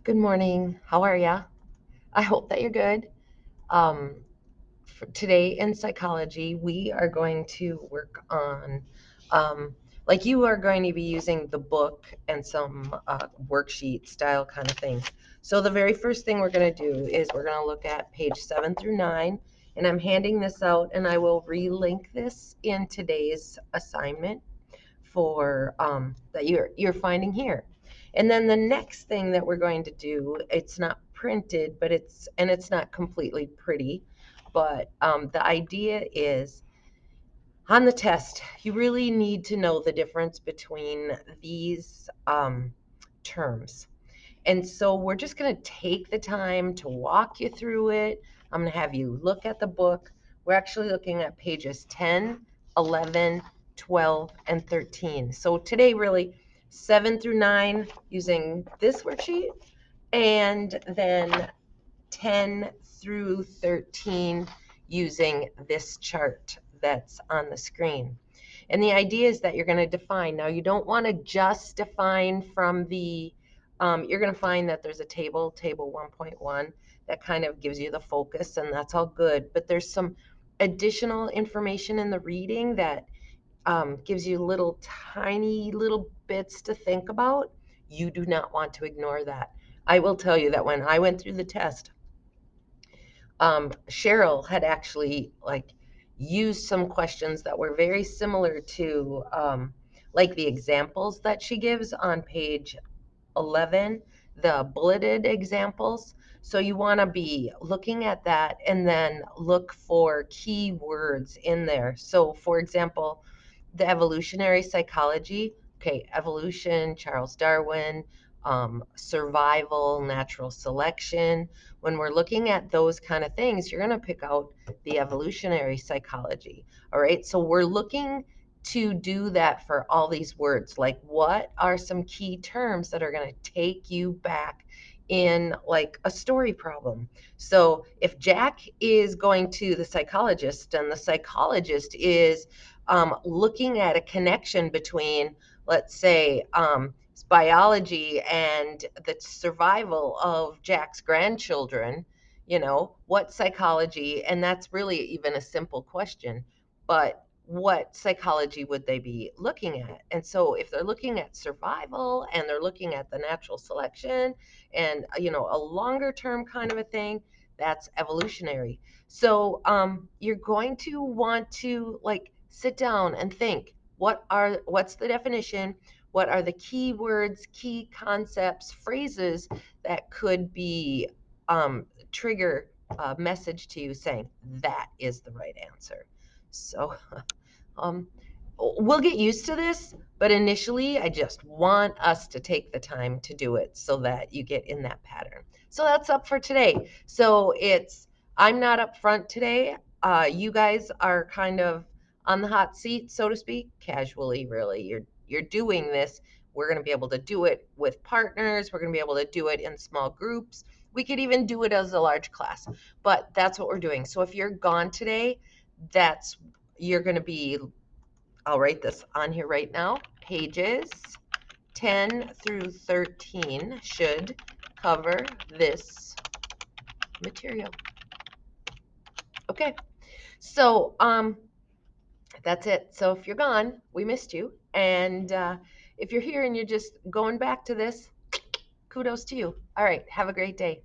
Good morning. How are ya? I hope that you're good. Um, for today in psychology, we are going to work on, like you are going to be using the book and some worksheet style kind of things. So the very first thing we're going to do is we're going to look at page 7 through 9, and I'm handing this out, and I will relink this in today's assignment for that you're finding here. And then the next thing that we're going to do, it's not printed, but it's not completely pretty, but the idea is on the test, you really need to know the difference between these terms. And so we're just going to take the time to walk you through it. I'm going to have you look at the book. We're actually looking at pages 10, 11, 12, and 13. So today, really, 7 through 9 using this worksheet, and then 10 through 13 using this chart that's on the screen. And the idea is that you're going to define. Now, you don't want to just define from the, you're going to find that there's a table 1.1, that kind of gives you the focus, and that's all good. But there's some additional information in the reading that gives you little tiny little bits to think about. You do not want to ignore that. I will tell you that when I went through the test, Cheryl had actually used some questions that were very similar to like the examples that she gives on page 11, the bulleted examples. So you want to be looking at that and then look for key words in there. So for example, the evolutionary psychology, okay, evolution, Charles Darwin, survival, natural selection. When we're looking at those kind of things, you're going to pick out the evolutionary psychology. All right, so we're looking to do that for all these words. Like, what are some key terms that are going to take you back in like a story problem? So if Jack is going to the psychologist and the psychologist is looking at a connection between, let's say, biology and the survival of Jack's grandchildren, what psychology, and that's really even a simple question, but what psychology would they be looking at? And so if they're looking at survival and they're looking at the natural selection and, a longer term kind of a thing, that's evolutionary. So you're going to want to sit down and think, what's the definition? What are the key words, key concepts, phrases that could be trigger a message to you saying that is the right answer. So um, we'll get used to this, but initially I just want us to take the time to do it so that you get in that pattern. So that's up for today. So I'm not up front today. You guys are kind of on the hot seat, so to speak, casually, really. You're doing this. We're going to be able to do it with partners. We're going to be able to do it in small groups. We could even do it as a large class, but that's what we're doing. So if you're gone today, you're going to be, I'll write this on here right now, pages 10 through 13 should cover this material. Okay, so that's it. So if you're gone, we missed you. And if you're here and you're just going back to this, kudos to you. All right, have a great day.